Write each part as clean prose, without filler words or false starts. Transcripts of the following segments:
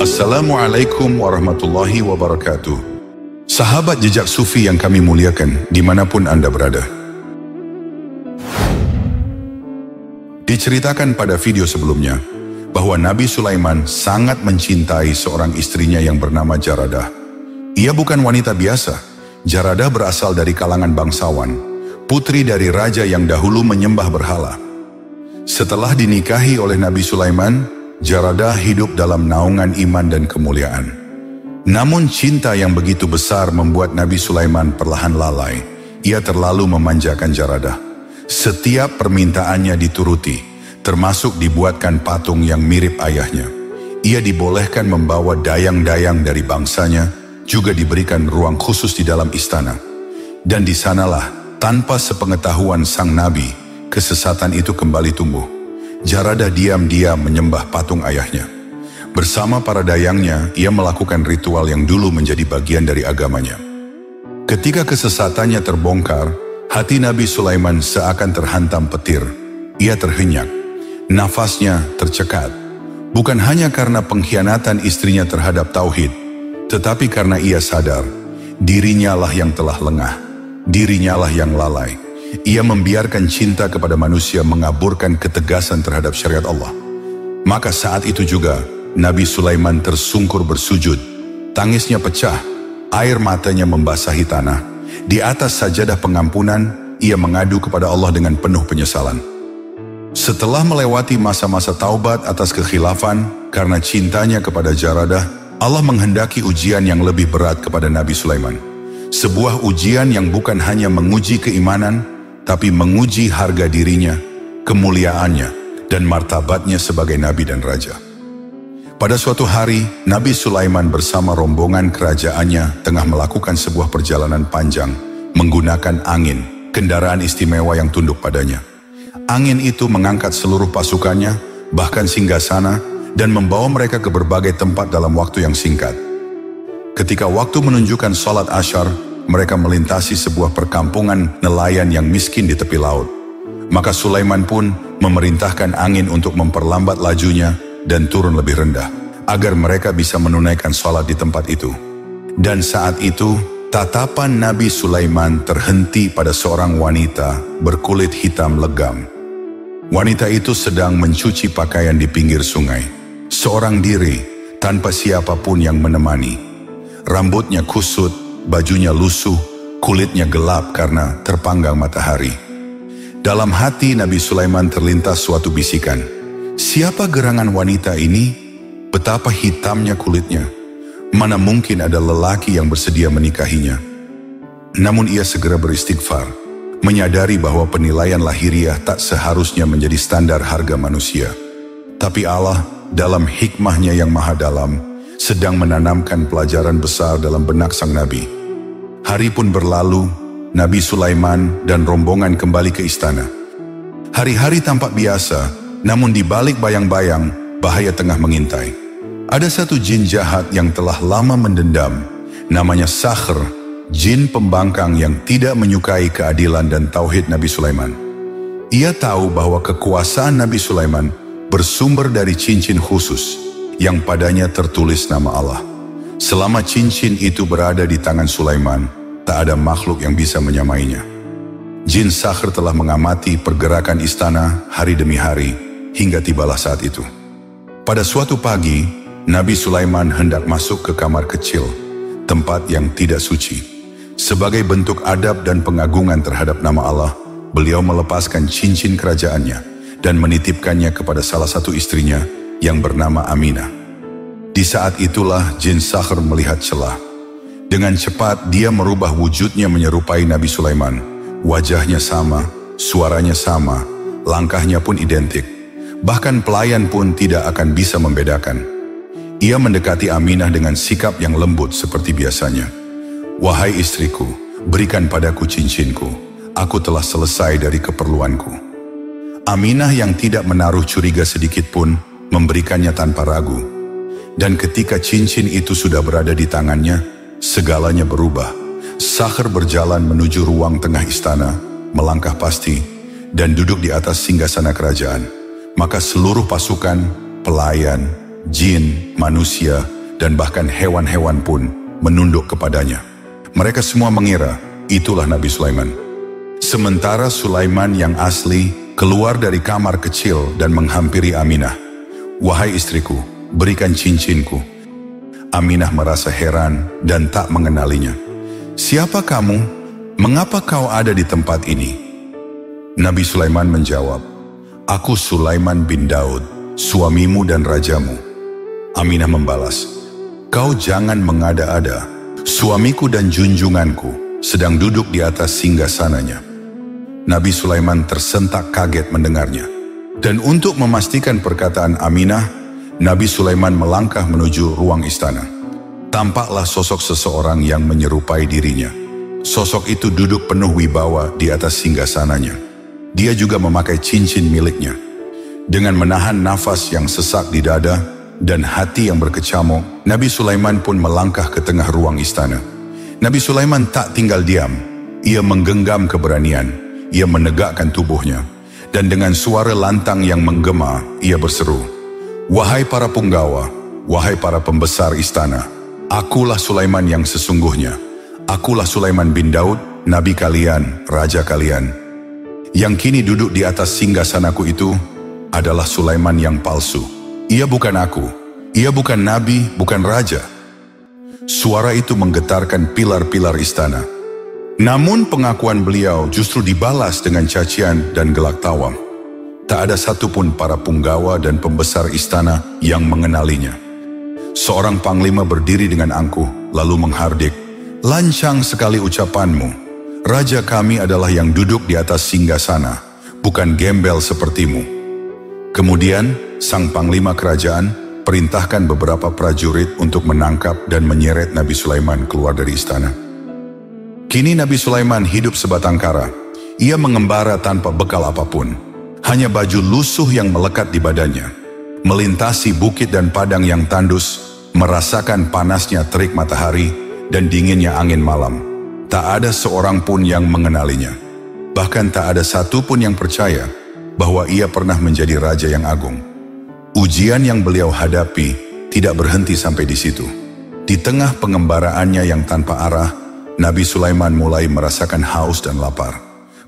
Assalamualaikum warahmatullahi wabarakatuh. Sahabat jejak sufi yang kami muliakan dimanapun Anda berada. Diceritakan pada video sebelumnya bahwa Nabi Sulaiman sangat mencintai seorang istrinya yang bernama Jaradah. Ia bukan wanita biasa. Jaradah berasal dari kalangan bangsawan, putri dari raja yang dahulu menyembah berhala. Setelah dinikahi oleh Nabi Sulaiman, Jaradah hidup dalam naungan iman dan kemuliaan. Namun cinta yang begitu besar membuat Nabi Sulaiman perlahan lalai. Ia terlalu memanjakan Jaradah. Setiap permintaannya dituruti, termasuk dibuatkan patung yang mirip ayahnya. Ia dibolehkan membawa dayang-dayang dari bangsanya, juga diberikan ruang khusus di dalam istana. Dan di sanalah, tanpa sepengetahuan sang Nabi, kesesatan itu kembali tumbuh. Jaradah diam-diam menyembah patung ayahnya. Bersama para dayangnya, ia melakukan ritual yang dulu menjadi bagian dari agamanya. Ketika kesesatannya terbongkar, hati Nabi Sulaiman seakan terhantam petir. Ia terhenyak, nafasnya tercekat. Bukan hanya karena pengkhianatan istrinya terhadap tauhid, tetapi karena ia sadar, dirinya lah yang telah lengah, dirinya lah yang lalai. Ia membiarkan cinta kepada manusia mengaburkan ketegasan terhadap syariat Allah. Maka saat itu juga, Nabi Sulaiman tersungkur bersujud. Tangisnya pecah, air matanya membasahi tanah. Di atas sajadah pengampunan, ia mengadu kepada Allah dengan penuh penyesalan. Setelah melewati masa-masa taubat atas kekhilafan, karena cintanya kepada Jaradah, Allah menghendaki ujian yang lebih berat kepada Nabi Sulaiman. Sebuah ujian yang bukan hanya menguji keimanan, tapi menguji harga dirinya, kemuliaannya, dan martabatnya sebagai nabi dan raja. Pada suatu hari, Nabi Sulaiman bersama rombongan kerajaannya tengah melakukan sebuah perjalanan panjang, menggunakan angin, kendaraan istimewa yang tunduk padanya. Angin itu mengangkat seluruh pasukannya, bahkan singgasana, dan membawa mereka ke berbagai tempat dalam waktu yang singkat. Ketika waktu menunjukkan salat asyar, mereka melintasi sebuah perkampungan nelayan yang miskin di tepi laut. Maka Sulaiman pun memerintahkan angin untuk memperlambat lajunya dan turun lebih rendah, agar mereka bisa menunaikan salat di tempat itu. Dan saat itu, tatapan Nabi Sulaiman terhenti pada seorang wanita berkulit hitam legam. Wanita itu sedang mencuci pakaian di pinggir sungai, seorang diri, tanpa siapapun yang menemani. Rambutnya kusut, bajunya lusuh, kulitnya gelap karena terpanggang matahari. Dalam hati Nabi Sulaiman terlintas suatu bisikan. Siapa gerangan wanita ini? Betapa hitamnya kulitnya. Mana mungkin ada lelaki yang bersedia menikahinya? Namun ia segera beristighfar, menyadari bahwa penilaian lahiriah tak seharusnya menjadi standar harga manusia. Tapi Allah dalam hikmahnya yang maha dalam sedang menanamkan pelajaran besar dalam benak sang Nabi. Hari pun berlalu, Nabi Sulaiman dan rombongan kembali ke istana. Hari-hari tampak biasa, namun di balik bayang-bayang, bahaya tengah mengintai. Ada satu jin jahat yang telah lama mendendam, namanya Sakhr, jin pembangkang yang tidak menyukai keadilan dan tauhid Nabi Sulaiman. Ia tahu bahwa kekuasaan Nabi Sulaiman bersumber dari cincin khusus, yang padanya tertulis nama Allah. Selama cincin itu berada di tangan Sulaiman, tak ada makhluk yang bisa menyamainya. Jin Sakhr telah mengamati pergerakan istana hari demi hari, hingga tibalah saat itu. Pada suatu pagi, Nabi Sulaiman hendak masuk ke kamar kecil, tempat yang tidak suci. Sebagai bentuk adab dan pengagungan terhadap nama Allah, beliau melepaskan cincin kerajaannya dan menitipkannya kepada salah satu istrinya yang bernama Aminah. Di saat itulah jin Sakhr melihat celah. Dengan cepat dia merubah wujudnya menyerupai Nabi Sulaiman. Wajahnya sama, suaranya sama, langkahnya pun identik. Bahkan pelayan pun tidak akan bisa membedakan. Ia mendekati Aminah dengan sikap yang lembut seperti biasanya. Wahai istriku, berikan padaku cincinku. Aku telah selesai dari keperluanku. Aminah yang tidak menaruh curiga sedikit pun memberikannya tanpa ragu. Dan ketika cincin itu sudah berada di tangannya, segalanya berubah. Sakhr berjalan menuju ruang tengah istana, melangkah pasti, dan duduk di atas singgasana kerajaan. Maka seluruh pasukan, pelayan, jin, manusia, dan bahkan hewan-hewan pun menunduk kepadanya. Mereka semua mengira itulah Nabi Sulaiman. Sementara Sulaiman yang asli keluar dari kamar kecil dan menghampiri Aminah. "Wahai istriku, berikan cincinku." Aminah merasa heran dan tak mengenalinya. "Siapa kamu? Mengapa kau ada di tempat ini?" Nabi Sulaiman menjawab, "Aku Sulaiman bin Daud, suamimu dan rajamu." Aminah membalas, "Kau jangan mengada-ada. Suamiku dan junjunganku sedang duduk di atas singgasananya." Nabi Sulaiman tersentak kaget mendengarnya. Dan untuk memastikan perkataan Aminah, Nabi Sulaiman melangkah menuju ruang istana. Tampaklah sosok seseorang yang menyerupai dirinya. Sosok itu duduk penuh wibawa di atas singgasananya. Dia juga memakai cincin miliknya. Dengan menahan nafas yang sesak di dada dan hati yang berkecamuk, Nabi Sulaiman pun melangkah ke tengah ruang istana. Nabi Sulaiman tak tinggal diam. Ia menggenggam keberanian. Ia menegakkan tubuhnya. Dan dengan suara lantang yang menggema, ia berseru, "Wahai para punggawa, wahai para pembesar istana, akulah Sulaiman yang sesungguhnya. Akulah Sulaiman bin Daud, nabi kalian, raja kalian. Yang kini duduk di atas singgasanaku itu adalah Sulaiman yang palsu. Ia bukan aku, ia bukan nabi, bukan raja." Suara itu menggetarkan pilar-pilar istana. Namun pengakuan beliau justru dibalas dengan cacian dan gelak tawa. Tak ada satupun para punggawa dan pembesar istana yang mengenalinya. Seorang panglima berdiri dengan angkuh, lalu menghardik, "Lancang sekali ucapanmu. Raja kami adalah yang duduk di atas singgasana, bukan gembel sepertimu." Kemudian, sang panglima kerajaan perintahkan beberapa prajurit untuk menangkap dan menyeret Nabi Sulaiman keluar dari istana. Kini Nabi Sulaiman hidup sebatang kara. Ia mengembara tanpa bekal apapun. Hanya baju lusuh yang melekat di badannya. Melintasi bukit dan padang yang tandus, merasakan panasnya terik matahari dan dinginnya angin malam. Tak ada seorang pun yang mengenalinya. Bahkan tak ada satu pun yang percaya bahwa ia pernah menjadi raja yang agung. Ujian yang beliau hadapi tidak berhenti sampai di situ. Di tengah pengembaraannya yang tanpa arah, Nabi Sulaiman mulai merasakan haus dan lapar.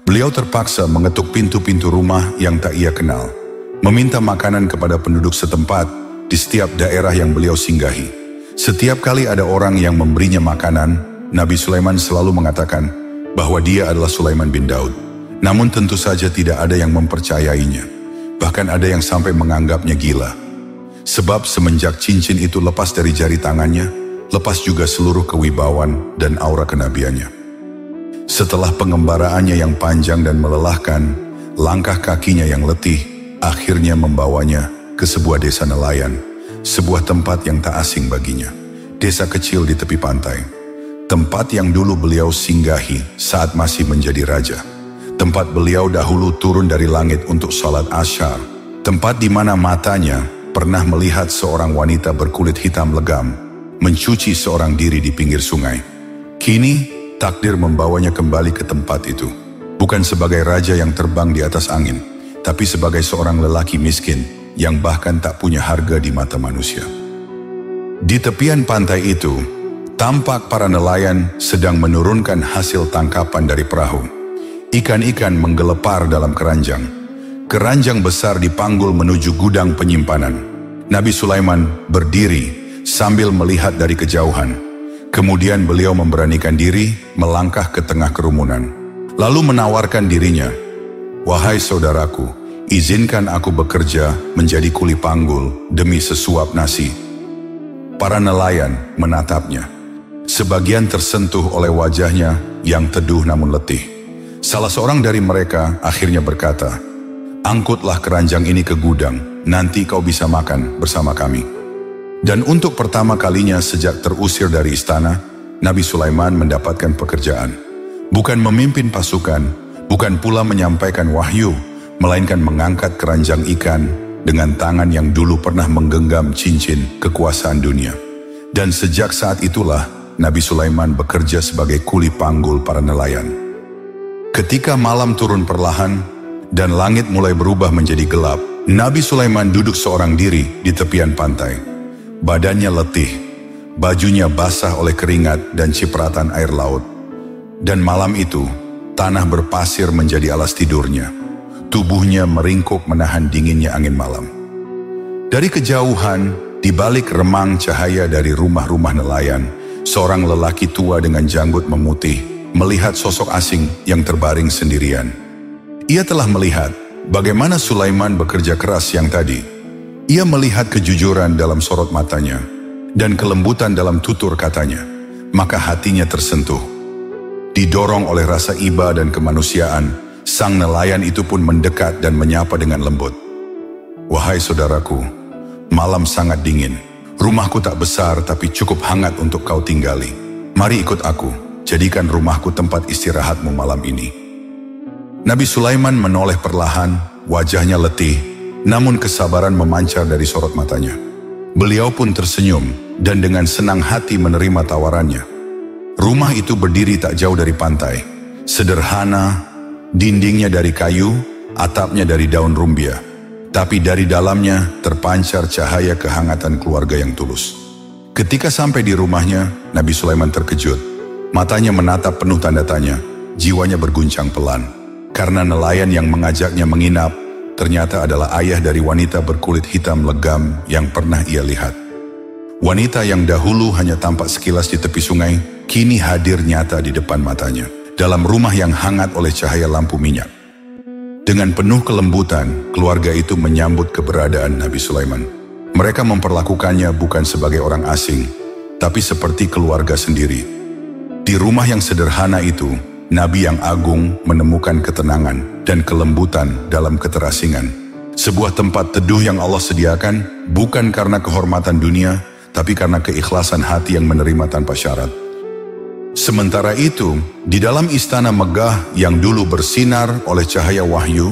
Beliau terpaksa mengetuk pintu-pintu rumah yang tak ia kenal, meminta makanan kepada penduduk setempat di setiap daerah yang beliau singgahi. Setiap kali ada orang yang memberinya makanan, Nabi Sulaiman selalu mengatakan bahwa dia adalah Sulaiman bin Daud. Namun tentu saja tidak ada yang mempercayainya. Bahkan ada yang sampai menganggapnya gila. Sebab semenjak cincin itu lepas dari jari tangannya, lepas juga seluruh kewibawaan dan aura kenabiannya. Setelah pengembaraannya yang panjang dan melelahkan, langkah kakinya yang letih akhirnya membawanya ke sebuah desa nelayan, sebuah tempat yang tak asing baginya. Desa kecil di tepi pantai, tempat yang dulu beliau singgahi saat masih menjadi raja. Tempat beliau dahulu turun dari langit untuk salat asyar, tempat di mana matanya pernah melihat seorang wanita berkulit hitam legam mencuci seorang diri di pinggir sungai. Kini, takdir membawanya kembali ke tempat itu. Bukan sebagai raja yang terbang di atas angin, tapi sebagai seorang lelaki miskin yang bahkan tak punya harga di mata manusia. Di tepian pantai itu, tampak para nelayan sedang menurunkan hasil tangkapan dari perahu. Ikan-ikan menggelepar dalam keranjang. Keranjang besar dipanggul menuju gudang penyimpanan. Nabi Sulaiman berdiri sambil melihat dari kejauhan. Kemudian beliau memberanikan diri melangkah ke tengah kerumunan. Lalu menawarkan dirinya, "Wahai saudaraku, izinkan aku bekerja menjadi kuli panggul demi sesuap nasi." Para nelayan menatapnya. Sebagian tersentuh oleh wajahnya yang teduh namun letih. Salah seorang dari mereka akhirnya berkata, "Angkutlah keranjang ini ke gudang, nanti kau bisa makan bersama kami." Dan untuk pertama kalinya sejak terusir dari istana, Nabi Sulaiman mendapatkan pekerjaan. Bukan memimpin pasukan, bukan pula menyampaikan wahyu, melainkan mengangkat keranjang ikan dengan tangan yang dulu pernah menggenggam cincin kekuasaan dunia. Dan sejak saat itulah Nabi Sulaiman bekerja sebagai kuli panggul para nelayan. Ketika malam turun perlahan dan langit mulai berubah menjadi gelap, Nabi Sulaiman duduk seorang diri di tepian pantai. Badannya letih, bajunya basah oleh keringat dan cipratan air laut. Dan malam itu, tanah berpasir menjadi alas tidurnya. Tubuhnya meringkuk menahan dinginnya angin malam. Dari kejauhan, di balik remang cahaya dari rumah-rumah nelayan, seorang lelaki tua dengan janggut memutih melihat sosok asing yang terbaring sendirian. Ia telah melihat bagaimana Sulaiman bekerja keras siang tadi. Ia melihat kejujuran dalam sorot matanya dan kelembutan dalam tutur katanya. Maka hatinya tersentuh. Didorong oleh rasa iba dan kemanusiaan, sang nelayan itu pun mendekat dan menyapa dengan lembut. "Wahai saudaraku, malam sangat dingin. Rumahku tak besar tapi cukup hangat untuk kau tinggali. Mari ikut aku, jadikan rumahku tempat istirahatmu malam ini." Nabi Sulaiman menoleh perlahan, wajahnya letih, namun kesabaran memancar dari sorot matanya. Beliau pun tersenyum dan dengan senang hati menerima tawarannya. Rumah itu berdiri tak jauh dari pantai. Sederhana, dindingnya dari kayu, atapnya dari daun rumbia. Tapi dari dalamnya terpancar cahaya kehangatan keluarga yang tulus. Ketika sampai di rumahnya, Nabi Sulaiman terkejut. Matanya menatap penuh tanda tanya, jiwanya berguncang pelan. Karena nelayan yang mengajaknya menginap, ternyata adalah ayah dari wanita berkulit hitam legam yang pernah ia lihat. Wanita yang dahulu hanya tampak sekilas di tepi sungai, kini hadir nyata di depan matanya. Dalam rumah yang hangat oleh cahaya lampu minyak. Dengan penuh kelembutan, keluarga itu menyambut keberadaan Nabi Sulaiman. Mereka memperlakukannya bukan sebagai orang asing, tapi seperti keluarga sendiri. Di rumah yang sederhana itu, Nabi yang agung menemukan ketenangan dan kelembutan dalam keterasingan. Sebuah tempat teduh yang Allah sediakan bukan karena kehormatan dunia, tapi karena keikhlasan hati yang menerima tanpa syarat. Sementara itu, di dalam istana megah yang dulu bersinar oleh cahaya wahyu,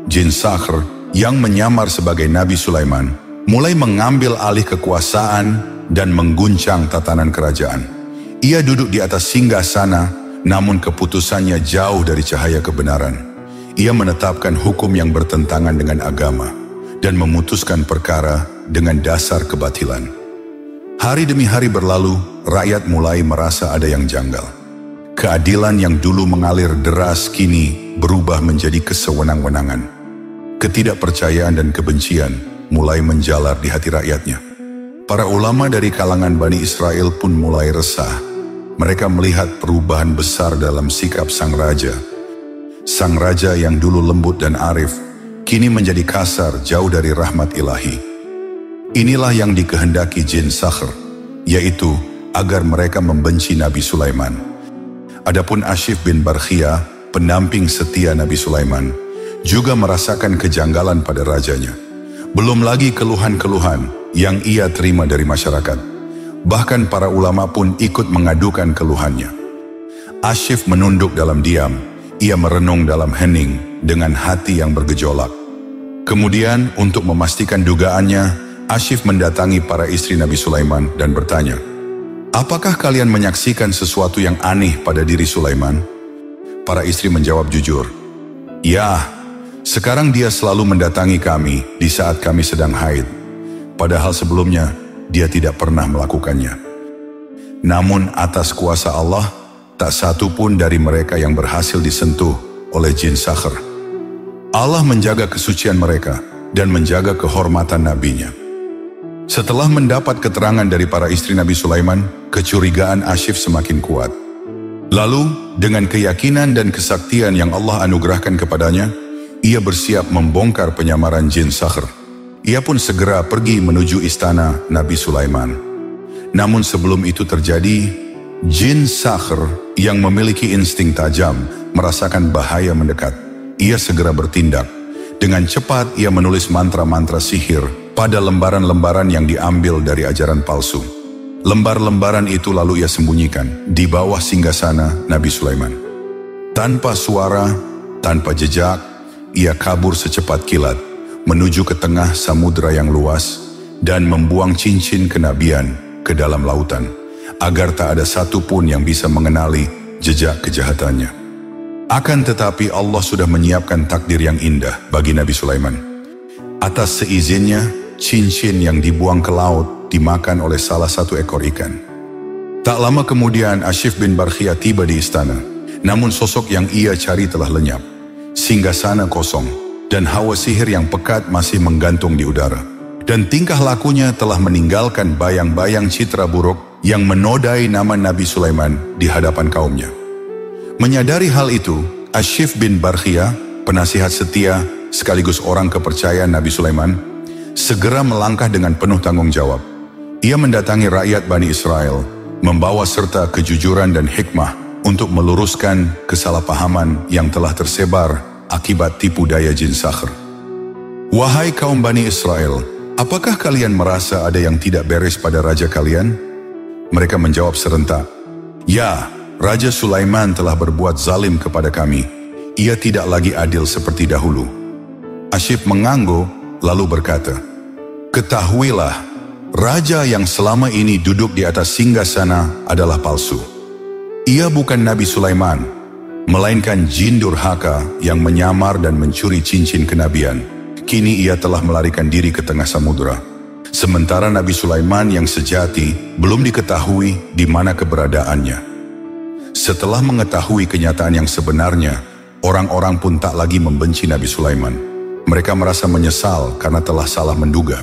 Jin Sakhr yang menyamar sebagai Nabi Sulaiman mulai mengambil alih kekuasaan dan mengguncang tatanan kerajaan. Ia duduk di atas singgasana, namun keputusannya jauh dari cahaya kebenaran. Ia menetapkan hukum yang bertentangan dengan agama dan memutuskan perkara dengan dasar kebatilan. Hari demi hari berlalu, rakyat mulai merasa ada yang janggal. Keadilan yang dulu mengalir deras kini berubah menjadi kesewenang-wenangan. Ketidakpercayaan dan kebencian mulai menjalar di hati rakyatnya. Para ulama dari kalangan Bani Israel pun mulai resah. Mereka melihat perubahan besar dalam sikap sang raja. Sang raja yang dulu lembut dan arif, kini menjadi kasar jauh dari rahmat ilahi. Inilah yang dikehendaki Jin Sakhr, yaitu agar mereka membenci Nabi Sulaiman. Adapun Ashif bin Barkhia, pendamping setia Nabi Sulaiman, juga merasakan kejanggalan pada rajanya. Belum lagi keluhan-keluhan yang ia terima dari masyarakat. Bahkan para ulama pun ikut mengadukan keluhannya. Ashif menunduk dalam diam, ia merenung dalam hening dengan hati yang bergejolak. Kemudian untuk memastikan dugaannya, Ashif mendatangi para istri Nabi Sulaiman dan bertanya, "Apakah kalian menyaksikan sesuatu yang aneh pada diri Sulaiman?" Para istri menjawab jujur, "Ya, sekarang dia selalu mendatangi kami di saat kami sedang haid. Padahal sebelumnya dia tidak pernah melakukannya." Namun atas kuasa Allah, tak satu pun dari mereka yang berhasil disentuh oleh Jin Sakhr. Allah menjaga kesucian mereka dan menjaga kehormatan nabinya. Setelah mendapat keterangan dari para istri Nabi Sulaiman, kecurigaan Ashif semakin kuat. Lalu, dengan keyakinan dan kesaktian yang Allah anugerahkan kepadanya, ia bersiap membongkar penyamaran Jin Sakhr. Ia pun segera pergi menuju istana Nabi Sulaiman. Namun sebelum itu terjadi, Jin Sakhr yang memiliki insting tajam merasakan bahaya mendekat. Ia segera bertindak. Dengan cepat ia menulis mantra-mantra sihir pada lembaran-lembaran yang diambil dari ajaran palsu. Lembar-lembaran itu lalu ia sembunyikan di bawah singgasana Nabi Sulaiman. Tanpa suara, tanpa jejak, ia kabur secepat kilat, menuju ke tengah samudera yang luas dan membuang cincin kenabian ke dalam lautan, agar tak ada satu pun yang bisa mengenali jejak kejahatannya. Akan tetapi Allah sudah menyiapkan takdir yang indah bagi Nabi Sulaiman. Atas seizinnya, cincin yang dibuang ke laut dimakan oleh salah satu ekor ikan. Tak lama kemudian Ashif bin Barkhiyah tiba di istana, namun sosok yang ia cari telah lenyap. Singgasana kosong, dan hawa sihir yang pekat masih menggantung di udara. Dan tingkah lakunya telah meninggalkan bayang-bayang citra buruk yang menodai nama Nabi Sulaiman di hadapan kaumnya. Menyadari hal itu, Ashif bin Barkhiyah, penasihat setia sekaligus orang kepercayaan Nabi Sulaiman, segera melangkah dengan penuh tanggung jawab. Ia mendatangi rakyat Bani Israel, membawa serta kejujuran dan hikmah untuk meluruskan kesalahpahaman yang telah tersebar akibat tipu daya jin sakhr. Wahai kaum Bani Israel, apakah kalian merasa ada yang tidak beres pada raja kalian? Mereka menjawab serentak, ya, Raja Sulaiman telah berbuat zalim kepada kami. Ia tidak lagi adil seperti dahulu. Ashif mengangguk lalu berkata, ketahuilah, raja yang selama ini duduk di atas singgasana adalah palsu. Ia bukan Nabi Sulaiman, melainkan jin durhaka yang menyamar dan mencuri cincin kenabian. Kini ia telah melarikan diri ke tengah samudera. Sementara Nabi Sulaiman yang sejati belum diketahui di mana keberadaannya. Setelah mengetahui kenyataan yang sebenarnya, orang-orang pun tak lagi membenci Nabi Sulaiman. Mereka merasa menyesal karena telah salah menduga.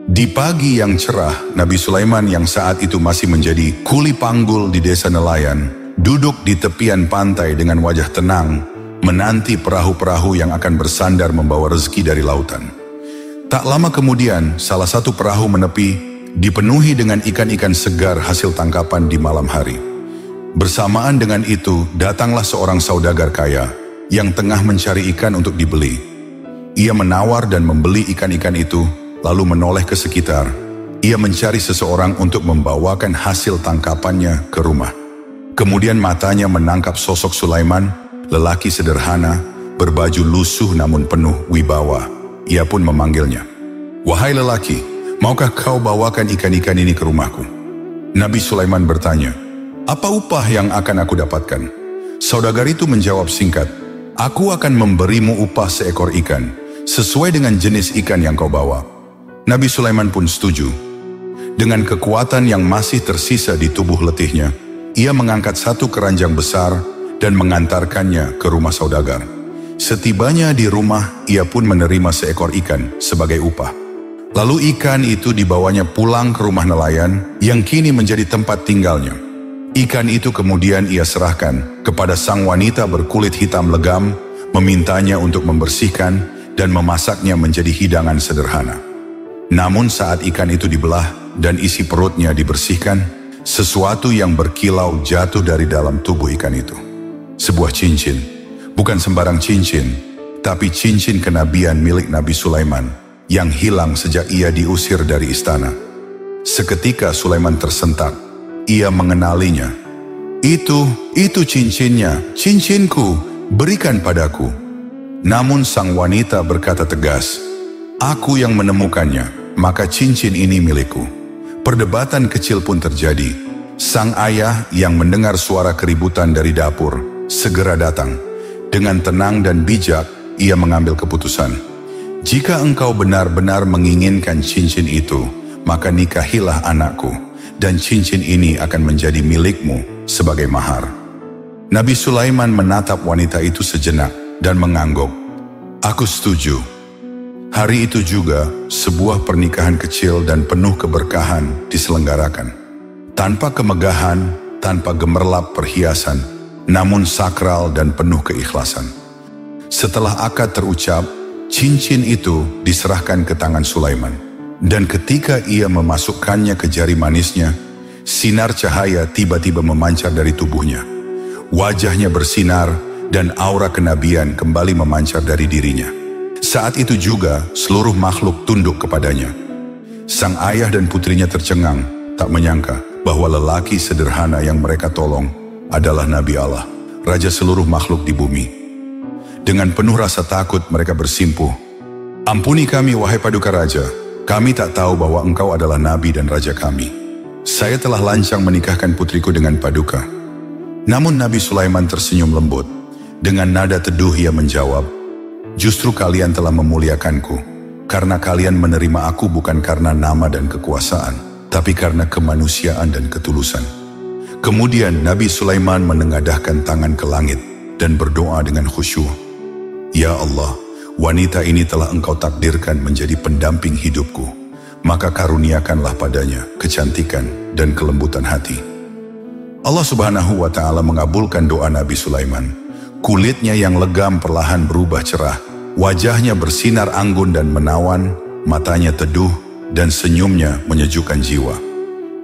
Di pagi yang cerah, Nabi Sulaiman yang saat itu masih menjadi kuli panggul di desa nelayan, duduk di tepian pantai dengan wajah tenang, menanti perahu-perahu yang akan bersandar membawa rezeki dari lautan. Tak lama kemudian, salah satu perahu menepi, dipenuhi dengan ikan-ikan segar hasil tangkapan di malam hari. Bersamaan dengan itu, datanglah seorang saudagar kaya yang tengah mencari ikan untuk dibeli. Ia menawar dan membeli ikan-ikan itu, lalu menoleh ke sekitar. Ia mencari seseorang untuk membawakan hasil tangkapannya ke rumah. Kemudian matanya menangkap sosok Sulaiman, lelaki sederhana, berbaju lusuh namun penuh wibawa. Ia pun memanggilnya, wahai lelaki, maukah kau bawakan ikan-ikan ini ke rumahku? Nabi Sulaiman bertanya, apa upah yang akan aku dapatkan? Saudagar itu menjawab singkat, aku akan memberimu upah seekor ikan, sesuai dengan jenis ikan yang kau bawa. Nabi Sulaiman pun setuju. Dengan kekuatan yang masih tersisa di tubuh letihnya, ia mengangkat satu keranjang besar dan mengantarkannya ke rumah saudagar. Setibanya di rumah, ia pun menerima seekor ikan sebagai upah. Lalu ikan itu dibawanya pulang ke rumah nelayan yang kini menjadi tempat tinggalnya. Ikan itu kemudian ia serahkan kepada sang wanita berkulit hitam legam, memintanya untuk membersihkan dan memasaknya menjadi hidangan sederhana. Namun saat ikan itu dibelah dan isi perutnya dibersihkan, sesuatu yang berkilau jatuh dari dalam tubuh ikan itu. Sebuah cincin, bukan sembarang cincin, tapi cincin kenabian milik Nabi Sulaiman yang hilang sejak ia diusir dari istana. Seketika Sulaiman tersentak, ia mengenalinya. Itu cincinnya, cincinku, berikan padaku. Namun sang wanita berkata tegas, aku yang menemukannya, maka cincin ini milikku. Perdebatan kecil pun terjadi. Sang ayah yang mendengar suara keributan dari dapur segera datang. Dengan tenang dan bijak, ia mengambil keputusan. Jika engkau benar-benar menginginkan cincin itu, maka nikahilah anakku, dan cincin ini akan menjadi milikmu sebagai mahar. Nabi Sulaiman menatap wanita itu sejenak dan mengangguk. Aku setuju. Hari itu juga, sebuah pernikahan kecil dan penuh keberkahan diselenggarakan. Tanpa kemegahan, tanpa gemerlap perhiasan, namun sakral dan penuh keikhlasan. Setelah akad terucap, cincin itu diserahkan ke tangan Sulaiman. Dan ketika ia memasukkannya ke jari manisnya, sinar cahaya tiba-tiba memancar dari tubuhnya. Wajahnya bersinar dan aura kenabian kembali memancar dari dirinya. Saat itu juga seluruh makhluk tunduk kepadanya. Sang ayah dan putrinya tercengang, tak menyangka bahwa lelaki sederhana yang mereka tolong adalah Nabi Allah, Raja seluruh makhluk di bumi. Dengan penuh rasa takut mereka bersimpuh, Ampuni kami, wahai Paduka Raja. Kami tak tahu bahwa engkau adalah Nabi dan Raja kami. Saya telah lancang menikahkan putriku dengan Paduka. Namun Nabi Sulaiman tersenyum lembut. Dengan nada teduh ia menjawab, justru kalian telah memuliakanku, karena kalian menerima aku bukan karena nama dan kekuasaan, tapi karena kemanusiaan dan ketulusan. Kemudian Nabi Sulaiman menengadahkan tangan ke langit dan berdoa dengan khusyuk. Ya Allah, wanita ini telah engkau takdirkan menjadi pendamping hidupku, maka karuniakanlah padanya kecantikan dan kelembutan hati. Allah Subhanahu wa Ta'ala mengabulkan doa Nabi Sulaiman. Kulitnya yang legam perlahan berubah cerah, wajahnya bersinar anggun dan menawan, matanya teduh, dan senyumnya menyejukkan jiwa.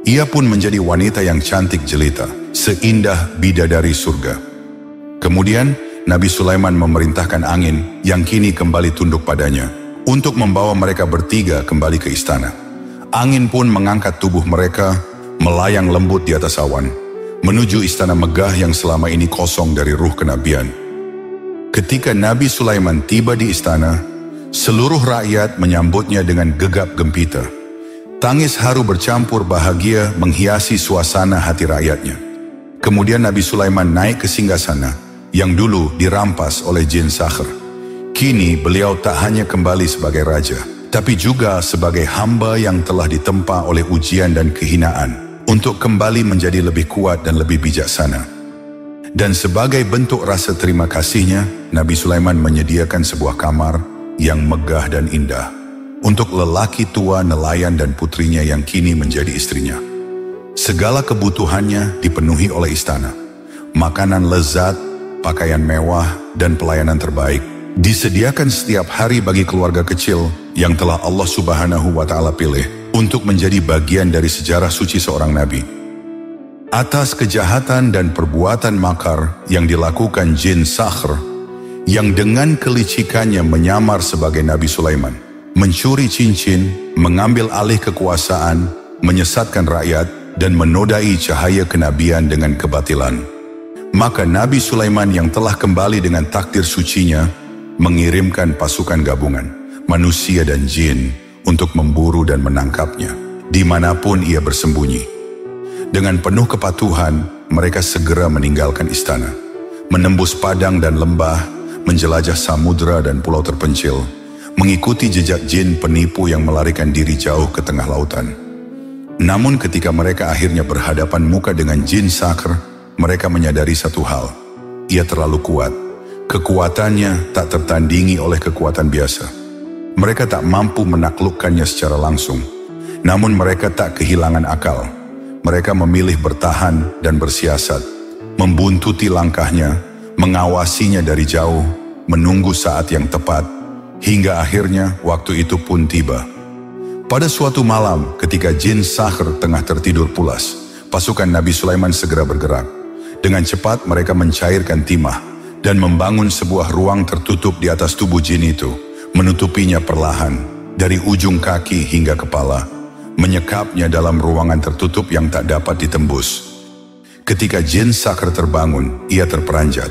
Ia pun menjadi wanita yang cantik jelita, seindah bidadari surga. Kemudian Nabi Sulaiman memerintahkan angin yang kini kembali tunduk padanya untuk membawa mereka bertiga kembali ke istana. Angin pun mengangkat tubuh mereka melayang lembut di atas awan menuju istana megah yang selama ini kosong dari ruh kenabian. Ketika Nabi Sulaiman tiba di istana, seluruh rakyat menyambutnya dengan gegap gempita. Tangis haru bercampur bahagia menghiasi suasana hati rakyatnya. Kemudian Nabi Sulaiman naik ke singgasana yang dulu dirampas oleh jin Sakhr. Kini beliau tak hanya kembali sebagai raja, tapi juga sebagai hamba yang telah ditempa oleh ujian dan kehinaan untuk kembali menjadi lebih kuat dan lebih bijaksana. Dan sebagai bentuk rasa terima kasihnya, Nabi Sulaiman menyediakan sebuah kamar yang megah dan indah untuk lelaki tua nelayan dan putrinya yang kini menjadi istrinya. Segala kebutuhannya dipenuhi oleh istana. Makanan lezat, pakaian mewah, dan pelayanan terbaik disediakan setiap hari bagi keluarga kecil yang telah Allah Subhanahu wa Ta'ala pilih untuk menjadi bagian dari sejarah suci seorang nabi. Atas kejahatan dan perbuatan makar yang dilakukan jin Sakhr, yang dengan kelicikannya menyamar sebagai Nabi Sulaiman, mencuri cincin, mengambil alih kekuasaan, menyesatkan rakyat, dan menodai cahaya kenabian dengan kebatilan. Maka Nabi Sulaiman yang telah kembali dengan takdir sucinya, mengirimkan pasukan gabungan, manusia dan jin, untuk memburu dan menangkapnya, dimanapun ia bersembunyi. Dengan penuh kepatuhan, mereka segera meninggalkan istana, menembus padang dan lembah, menjelajah samudera dan pulau terpencil, mengikuti jejak jin penipu yang melarikan diri jauh ke tengah lautan. Namun ketika mereka akhirnya berhadapan muka dengan jin Sakhr, mereka menyadari satu hal, ia terlalu kuat. Kekuatannya tak tertandingi oleh kekuatan biasa. Mereka tak mampu menaklukkannya secara langsung, namun mereka tak kehilangan akal. Mereka memilih bertahan dan bersiasat, membuntuti langkahnya, mengawasinya dari jauh, menunggu saat yang tepat, hingga akhirnya waktu itu pun tiba. Pada suatu malam ketika jin Sakhr tengah tertidur pulas, pasukan Nabi Sulaiman segera bergerak. Dengan cepat mereka mencairkan timah dan membangun sebuah ruang tertutup di atas tubuh jin itu, menutupinya perlahan dari ujung kaki hingga kepala, menyekapnya dalam ruangan tertutup yang tak dapat ditembus. Ketika jin Sakhr terbangun, ia terperanjat.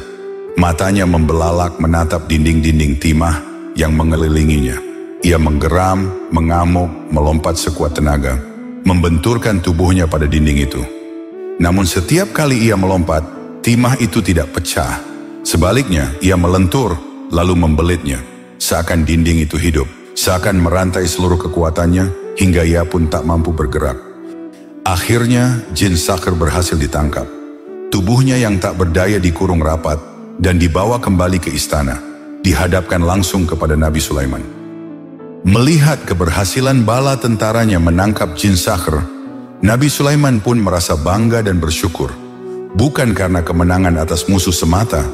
Matanya membelalak menatap dinding-dinding timah yang mengelilinginya. Ia menggeram, mengamuk, melompat sekuat tenaga, membenturkan tubuhnya pada dinding itu. Namun setiap kali ia melompat, timah itu tidak pecah. Sebaliknya, ia melentur, lalu membelitnya. Seakan dinding itu hidup, seakan merantai seluruh kekuatannya, hingga ia pun tak mampu bergerak. Akhirnya, jin Sakhr berhasil ditangkap. Tubuhnya yang tak berdaya dikurung rapat, dan dibawa kembali ke istana, dihadapkan langsung kepada Nabi Sulaiman. Melihat keberhasilan bala tentaranya menangkap jin Sakhr, Nabi Sulaiman pun merasa bangga dan bersyukur, bukan karena kemenangan atas musuh semata,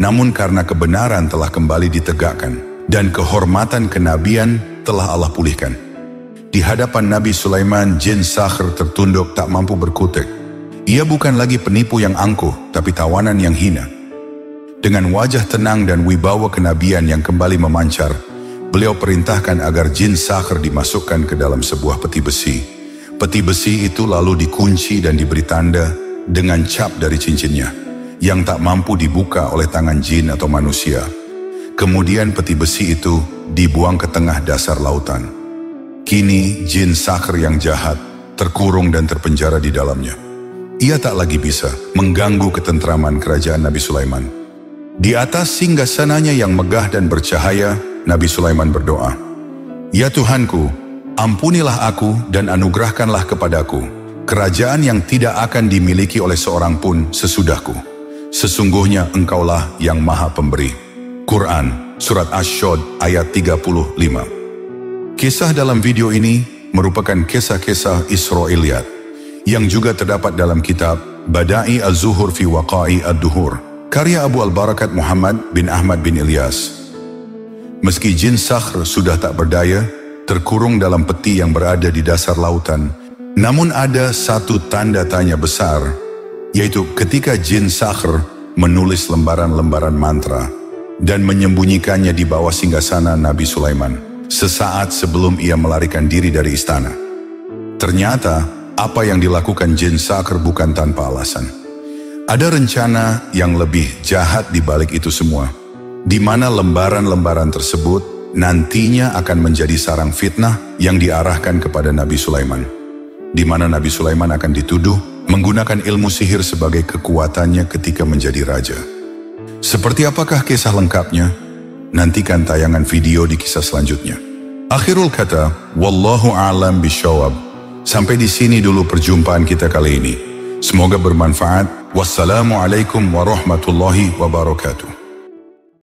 namun karena kebenaran telah kembali ditegakkan, dan kehormatan kenabian telah Allah pulihkan. Di hadapan Nabi Sulaiman, jin Sakhr tertunduk tak mampu berkutik. Ia bukan lagi penipu yang angkuh, tapi tawanan yang hina. Dengan wajah tenang dan wibawa kenabian yang kembali memancar, beliau perintahkan agar jin Sakhr dimasukkan ke dalam sebuah peti besi. Peti besi itu lalu dikunci dan diberi tanda dengan cap dari cincinnya, yang tak mampu dibuka oleh tangan jin atau manusia. Kemudian peti besi itu dibuang ke tengah dasar lautan. Kini jin Sakhr yang jahat terkurung dan terpenjara di dalamnya. Ia tak lagi bisa mengganggu ketentraman kerajaan Nabi Sulaiman. Di atas singgasananya yang megah dan bercahaya, Nabi Sulaiman berdoa, "Ya Tuhanku, ampunilah aku dan anugerahkanlah kepadaku kerajaan yang tidak akan dimiliki oleh seorang pun sesudahku. Sesungguhnya Engkaulah yang Maha Pemberi." Quran, Surat Asy-Syad ayat 35. Kisah dalam video ini merupakan kisah-kisah Israiliyat yang juga terdapat dalam kitab Bada'i Az-Zuhur fi Waqa'i Ad-Duhur, karya Abu Al-Barakat Muhammad bin Ahmad bin Ilyas. Meski jin Sakhr sudah tak berdaya, terkurung dalam peti yang berada di dasar lautan, namun ada satu tanda tanya besar, yaitu ketika jin Sakhr menulis lembaran-lembaran mantra dan menyembunyikannya di bawah singgasana Nabi Sulaiman sesaat sebelum ia melarikan diri dari istana. Ternyata apa yang dilakukan jin Sakhr bukan tanpa alasan. Ada rencana yang lebih jahat di balik itu semua, di mana lembaran-lembaran tersebut nantinya akan menjadi sarang fitnah yang diarahkan kepada Nabi Sulaiman, di mana Nabi Sulaiman akan dituduh menggunakan ilmu sihir sebagai kekuatannya ketika menjadi raja. Seperti apakah kisah lengkapnya? Nantikan tayangan video di kisah selanjutnya. Akhirul kata, wallahu a'lam bishawab. Sampai di sini dulu perjumpaan kita kali ini. Semoga bermanfaat. Wassalamualaikum warahmatullahi wabarakatuh.